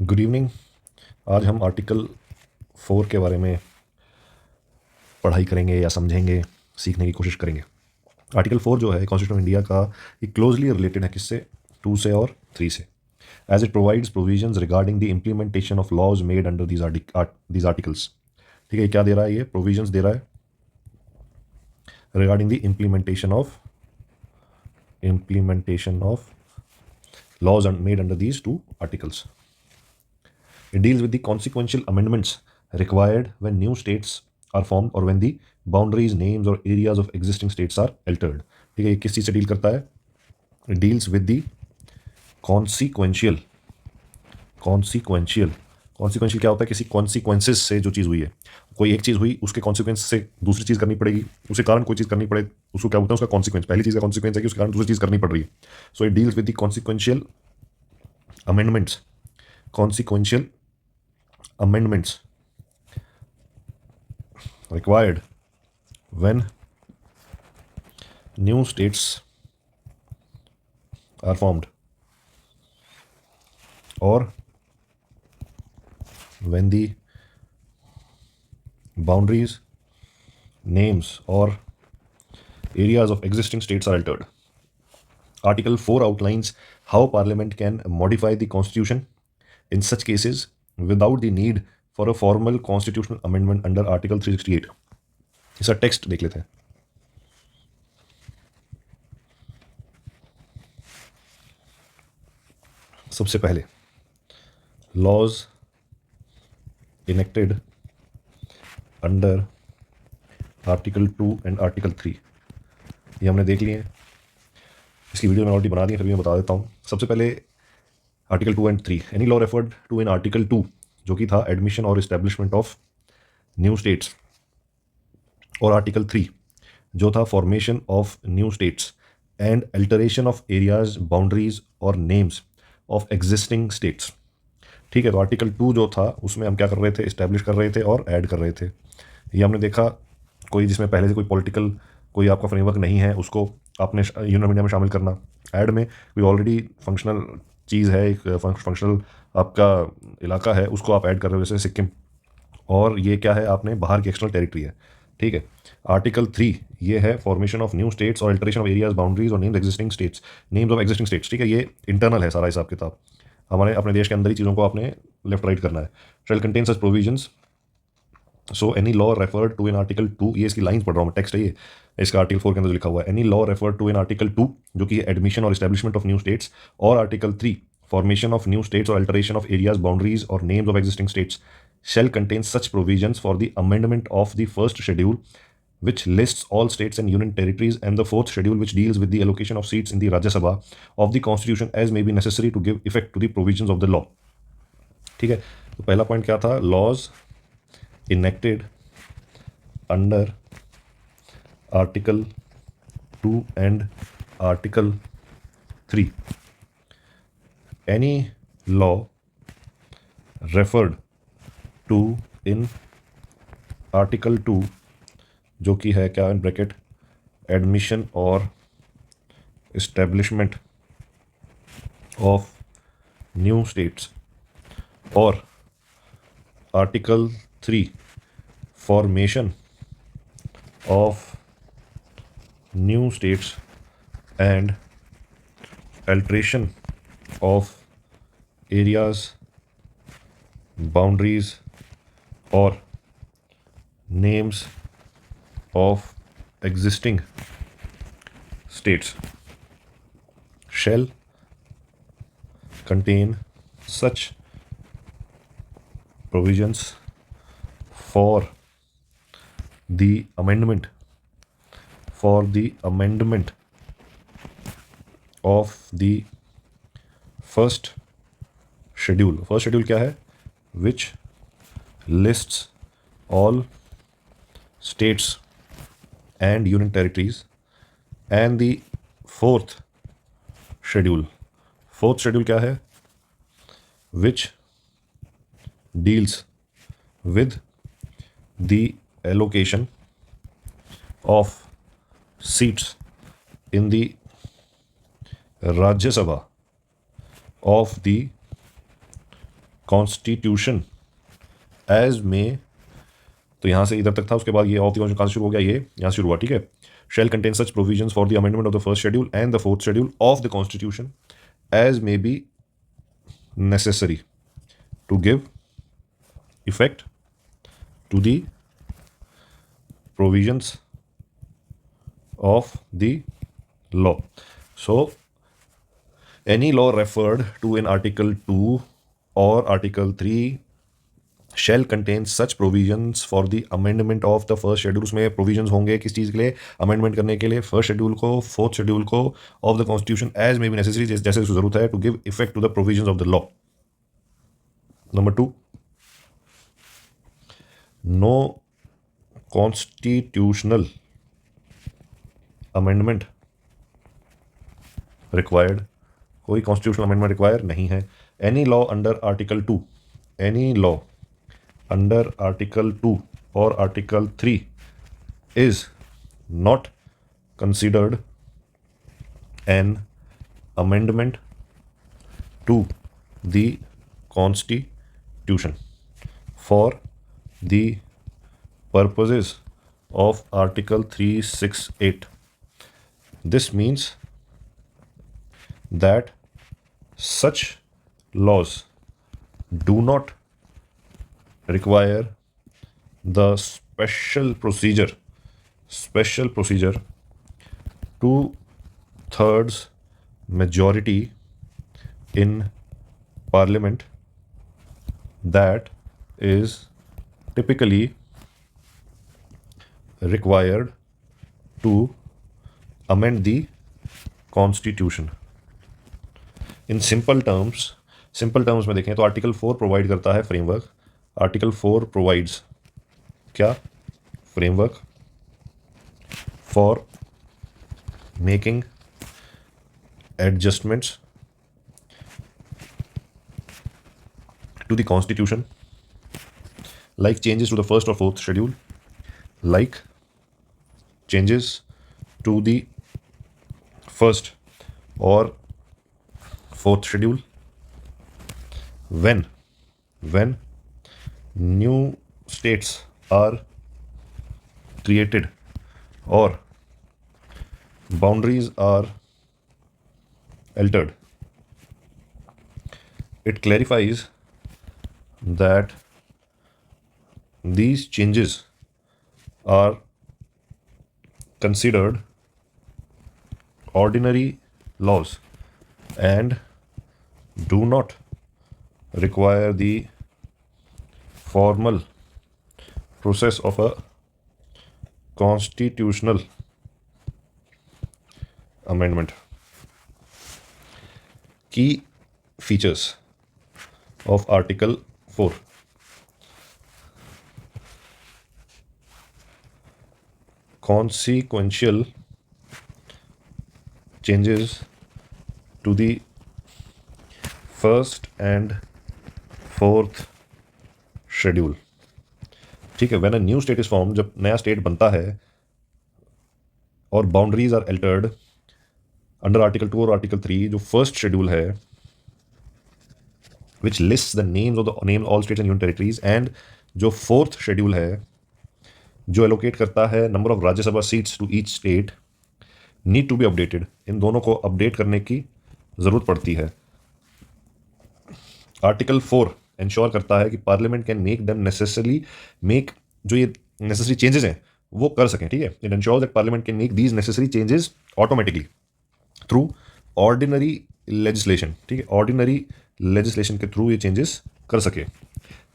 Good evening. आज हम article 4 के बारे में पढ़ाई करेंगे या समझेंगे, सीखने की कोशिश करेंगे। आर्टिकल 4 जो है कॉन्स्टिट्यूशन ऑफ इंडिया का, ये क्लोजली रिलेटेड है किससे? 2 से और 3 से। As it provides provisions regarding the implementation of laws made under these articles. ठीक है, ये क्या दे रहा है? ये प्रोविजंस दे रहा है regarding the implementation of laws made under these two articles. It deals with the consequential amendments required when new states are formed or when the boundaries, names or areas of existing states are altered. ठीक है, ये किस चीज़ से deal करता है? It deals with the consequential क्या होता है? किसी कॉन्सिक्वेंसेस से जो चीज़ हुई है, कोई एक चीज़ हुई, उसके कॉन्सिक्वेंस से दूसरी चीज़ करनी पड़ेगी, उसके कारण कोई चीज़ करनी पड़े, उसको क्या बोलते हैं? उसका कॉन्सिक्वेंस। पहली चीज़ का कॉन्सिक्वेंस है कि उसके कारण दूसरी चीज़ करनी पड़ रही है। So it deals with the consequential amendments required when new states are formed or when the boundaries, names or areas of existing states are altered. Article 4 outlines how Parliament can modify the Constitution in such cases without the need for a formal constitutional amendment under Article 368. इसका text देख लेते हैं। सबसे पहले laws enacted under article 2 and article 3, ये हमने देख लिए हैं। इसकी वीडियो मैंने ऑलरेडी बना दी है, फिर भी मैं बता देता हूँ। सबसे पहले article 2 and 3, any law referred to in article 2 जो कि था एडमिशन और इस्टेब्लिशमेंट ऑफ न्यू स्टेट्स, और आर्टिकल 3 जो था formation of new states and alteration of areas, boundaries और नेम्स ऑफ एग्जिस्टिंग स्टेट्स। ठीक है, तो आर्टिकल 2 जो था उसमें हम क्या कर रहे थे? इस्टेब्लिश कर रहे थे और ऐड कर रहे थे। ये हमने देखा, कोई जिसमें पहले से कोई पॉलिटिकल कोई आपका फ्रेमवर्क नहीं है उसको आपने यूनियन ऑफ इंडिया में शामिल करना। ऐड में कोई ऑलरेडी फंक्शनल चीज़ है, एक फंक्शनल आपका इलाका है, उसको आप ऐड कर रहे हो, जैसे सिक्किम। और ये क्या है? आपने बाहर की एक्सटर्नल टेरिटरी है। ठीक है, आर्टिकल 3 ये है फॉर्मेशन ऑफ न्यू स्टेट्स और अल्टरेशन ऑफ एरियाज, बाउंड्रीज और नेम्स ऑफ एग्जिस्टिंग स्टेट्स। ठीक है, ये इंटरनल है सारा हिसाब किताब, हमारे अपने देश के अंदर ही चीज़ों को आपने लेफ्ट राइट करना है। Shall contain such provisions, so any law referred to in article 2, ये इसकी लाइन पढ़ रहा हूँ मैं, टेक्स्ट है ये, इसका आर्टिकल 4 के अंदर जो लिखा हुआ है, any law referred to in article 2 जो कि एडमिशन और एस्टेब्लिशमेंट ऑफ न्यू स्टेट्स, और article 3 formation of new states और अल्टरेशन ऑफ एरियाज, बाउंड्रीज और names of existing states, shall contain such provisions for the amendment of the first schedule which lists all states and union territories, and the fourth schedule which deals with the allocation of seats in the Rajya Sabha of the constitution as may be necessary to give effect to the provisions of the law. ठीक है, तो पहला point क्या था? Laws enacted under article 2 and article 3, any law referred to in article 2 जो कि है क्या, इन ब्रैकेट, एडमिशन और इस्टेब्लिशमेंट ऑफ न्यू स्टेट्स, और article 3 formation of new states and alteration of areas, boundaries और names of existing states shall contain such provisions for the amendment of the first schedule. First schedule क्या है? Which lists all states and union territories, and the fourth schedule क्या है? Which deals with the allocation of seats in the Rajya Sabha of the constitution as में, तो यहाँ से इधर तक था, उसके बाद ये ऑफ द कॉन्स्टिट्यूशन कहाँ से शुरू हो गया, ये यहाँ से शुरू हुआ, ठीक है। Shall contain such provisions for the amendment of the first schedule and the fourth schedule of the constitution as may be necessary to give effect to the provisions of the law. So any law referred to in Article 2 or Article 3 shall contain such provisions for the amendment of the first schedule. उसमें provisions होंगे किस चीज़ के लिए, amendment करने के लिए first schedule को, fourth schedule को of the constitution as may be necessary, जैसे ज़रूरत है, to give effect to the provisions of the law. Number 2, no constitutional amendment required. कोई constitutional amendment required नहीं है. Any law under Article 2, any law under Article 2 or Article 3 is not considered an amendment to the Constitution for the purposes of Article 368. This means that such laws do not require the special procedure 2/3 majority in Parliament that is typically required to amend the Constitution. In simple terms में देखें तो article 4 provide करता है framework. Article 4 provides क्या, framework for making adjustments to the Constitution, like changes to the first or fourth schedule, like changes to the first or fourth schedule, when new states are created or boundaries are altered. It clarifies that these changes are considered ordinary laws and do not require the formal process of a constitutional amendment. Key features of Article 4. Consequential changes to the first and fourth schedule. ठीक है, when a new state is formed, जब नया state बनता है और boundaries are altered under article 2 और article 3, जो first schedule है which lists the names of all states and union territories, and जो फोर्थ शेड्यूल है जो एलोकेट करता है number of Rajya Sabha seats to each state, need to be updated. इन दोनों को अपडेट करने की ज़रूरत पड़ती है. आर्टिकल 4 इंश्योर करता है कि parliament can make them necessarily make, जो ये नेसेसरी चेंजेस हैं वो कर सकें. ठीक है, it ensures that Parliament can make these necessary changes automatically through ordinary legislation. ठीक है, ऑर्डिनरी लेजिस्लेशन के थ्रू ये चेंजेस कर सके.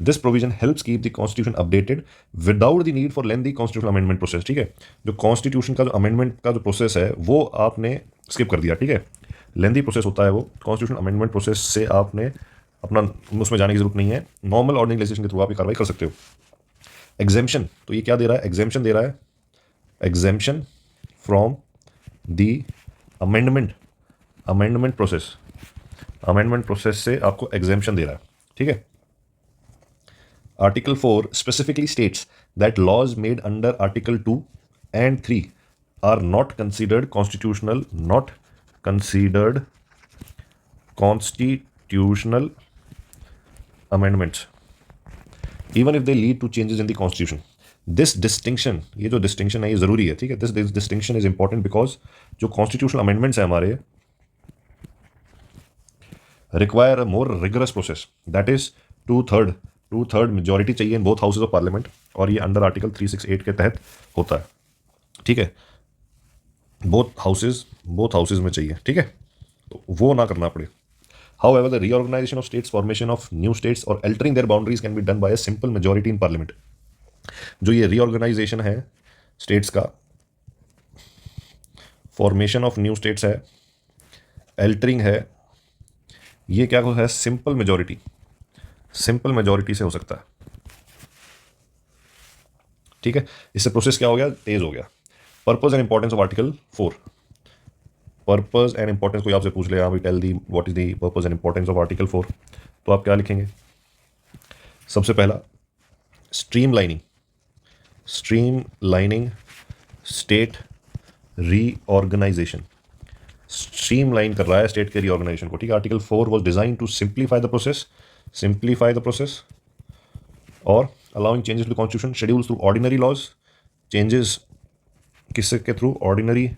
This provision helps keep the constitution updated without the need for lengthy constitutional amendment process. ठीक है, जो constitution का जो अमेंडमेंट का जो प्रोसेस है वो आपने स्किप कर दिया. ठीक है, लेंथी प्रोसेस होता है वो. कॉन्स्टिट्यूशन अमेंडमेंट प्रोसेस से आपने अपना उसमें जाने की जरूरत नहीं है. नॉर्मल ऑर्डिनरी लेजिस्लेशन के थ्रू आप ये कार्रवाई कर सकते हो. एग्जेम्पशन, तो ये क्या दे रहा है, एग्जेम्पशन दे रहा है, exemption from the amendment process से आपको एग्जेम्पशन दे रहा है. ठीक है. Article 4 specifically states that laws made under article 2 and 3 are not considered constitutional amendments even if they lead to changes in the constitution. This distinction, ये जो distinction है ये ज़रूरी है, ठीक है. This distinction is important because जो constitutional amendments है हमारे require a more rigorous process. That is two-third majority चाहिए in both houses of parliament, और ये under article 368 के तहत होता है, ठीक है. both houses में चाहिए, ठीक है. तो वो ना करना पड़े. However, the reorganization of states, formation of new states or altering their boundaries can be done by a simple majority in parliament. जो ये reorganization है states का, formation of new states है, altering है, ये क्या है? simple majority से हो सकता है, ठीक है. इससे प्रोसेस क्या हो गया? तेज हो गया. Purpose and importance of article 4. Purpose and importance कोई आपसे पूछ ले, हाँ भाई tell the what is the purpose and importance of article 4, तो आप क्या लिखेंगे? सबसे पहला स्ट्रीमलाइनिंग स्टेट रीऑर्गेनाइजेशन. स्ट्रीमलाइन कर रहा है स्टेट के रीऑर्गेनाइजेशन को, ठीक है. Article 4 was designed to simplify the process और allowing changes to constitution schedules through ordinary laws. Changes किसके के थ्रू? ऑर्डिनरी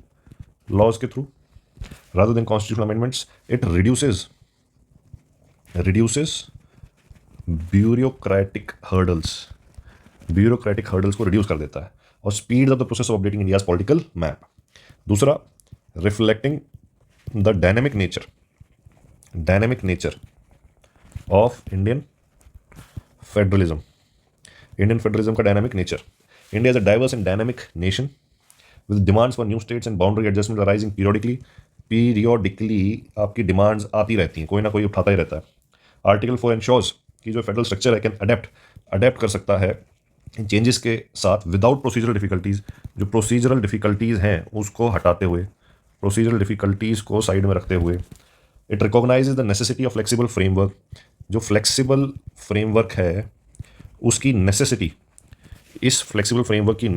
लॉज के through, rather than constitutional amendments. It reduces bureaucratic hurdles को reduce कर देता है और speeds up the process of updating India's political map. दूसरा, reflecting the dynamic nature of Indian federalism का dynamic nature. India is a diverse and dynamic nation with demands for new states and boundary adjustments arising periodically आपकी demands आती रहती हैं, कोई ना कोई उठाता ही रहता है. आर्टिकल 4 एंश्योर्स कि जो फेडरल स्ट्रक्चर है कैन अडेप्ट कर सकता है चेंजेस के साथ विदाउट प्रोसीजरल डिफिकल्टीज. जो प्रोसीजरल डिफिकल्टीज हैं उसको हटाते हुए, प्रोसीजरल डिफिकल्टीज को साइड में रखते हुए. It recognises the necessity of flexible framework. जो फ्लेक्सिबल फ्रेमवर्क है उसकी नेसेसिटी, इस फ्लेक्सिबल फ्रेमवर्क की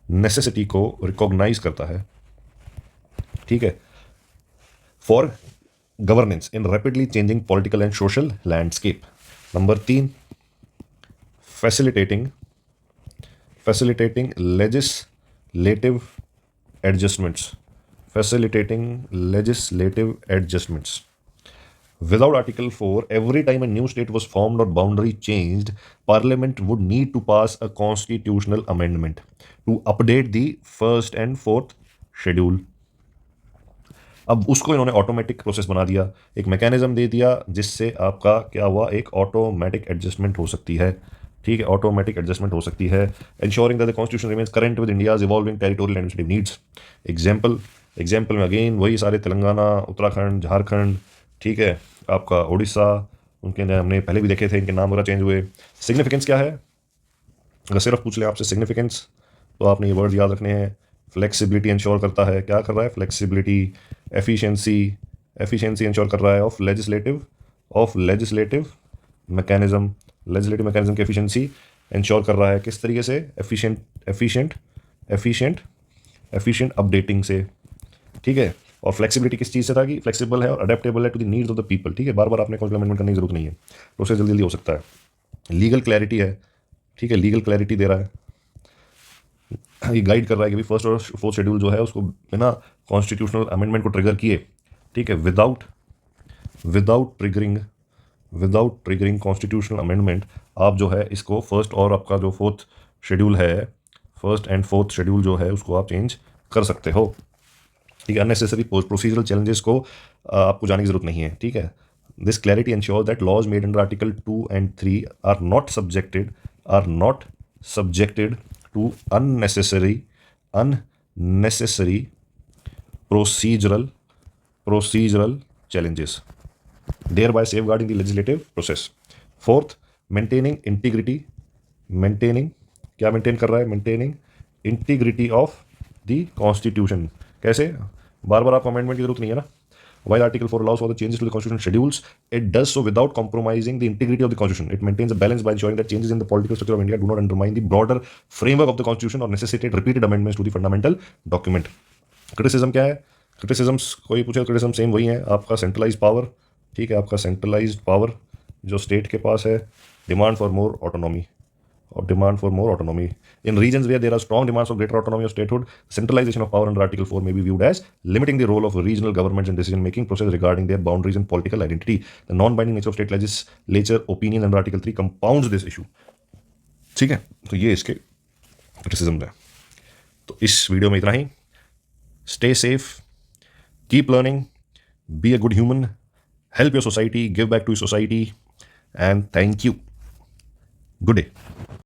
नेसेसिटी को रिकॉग्नाइज करता है, ठीक है. For governance in rapidly changing political and social landscape. Number 3, facilitating legislative adjustments. Without Article 4, every time a new state was formed or boundary changed, Parliament would need to pass a constitutional amendment to update the first and fourth schedule. अब उसको इन्होंने automatic process बना दिया, एक mechanism दे दिया जिससे आपका क्या हुआ? एक ऑटोमेटिक एडजस्टमेंट हो सकती है, ठीक है. ऑटोमेटिक एडजस्टमेंट हो सकती है. ensuring that the constitution remains current with India's evolving territorial and administrative needs. Example में अगेन वही सारे तेलंगाना, उत्तराखंड, झारखंड, ठीक है, आपका उड़ीसा, उनके हमने पहले भी देखे थे, इनके नाम वगैरह चेंज हुए. सिग्निफिकेंस क्या है? अगर सिर्फ पूछ लें आपसे सिग्निफिकेंस तो आपने ये वर्ड याद रखने हैं. फ्लेक्सिबिलिटी इंश्योर करता है. क्या कर रहा है? फ्लेक्सिबिलिटी. एफिशिएंसी इंश्योर कर रहा है ऑफ लेजिस्लेटिव मैकेनिज्म की एफिशिएंसी इंश्योर कर रहा है. किस तरीके से? एफिशिएंट अपडेटिंग से, ठीक है. और फ्लेक्सिबिलिटी किस चीज़ से था? कि फ्लेक्सिबल है और अडेप्टेबल है to the needs of the people, ठीक है. बार बार आपने कॉन्स्टिट्यूशन अमेंडमेंट करने की जरूरत नहीं है, प्रोसेस जल्दी हो सकता है. लीगल क्लैरिटी है, ठीक है, लीगल क्लैरिटी दे रहा है, ये गाइड कर रहा है कि फर्स्ट और फोर्थ शेड्यूल जो है उसको बिना कॉन्स्टिट्यूशनल अमेंडमेंट को ट्रिगर किए, ठीक है, विदाउट ट्रिगरिंग कॉन्स्टिट्यूशनल अमेंडमेंट, आप जो है इसको फर्स्ट और आपका जो फर्स्ट एंड फोर्थ शेड्यूल जो है उसको आप चेंज कर सकते हो, ठीक है. अननेसेसरी प्रोसीजरल चैलेंजेस को आपको जाने की जरूरत नहीं है, ठीक है. This clarity ensures that laws made under article 2 and 3 are not subjected to unnecessary procedural challenges, thereby safeguarding the legislative process. Fourth, maintaining क्या मेंटेन कर रहा है? maintaining integrity of the constitution. कैसे? बार बार आपको अमेंडमेंट की जरूरत नहीं है ना. While Article 4 allows for the changes to the constitution schedules, it does so without compromising the integrity of the constitution. It maintains a balance by ensuring that changes in the political structure of India do not undermine the broader framework of the constitution or necessitate repeated amendments to the fundamental document. Criticism क्या है? Criticisms कोई पूछे, criticism same वही है, आपका centralized power, ठीक है, आपका centralized power जो स्टेट के पास है, demand for more autonomy or demand for more autonomy. In regions where there are strong demands for greater autonomy of statehood, centralization of power under Article 4 may be viewed as limiting the role of regional governments in decision-making process regarding their boundaries and political identity. The non-binding nature of state legislature opinion under Article 3 compounds this issue. ठीक है, तो ये इसके criticism है. तो इस video में इतना ही. Stay safe, keep learning, be a good human, help your society, give back to your society, and thank you. Good day.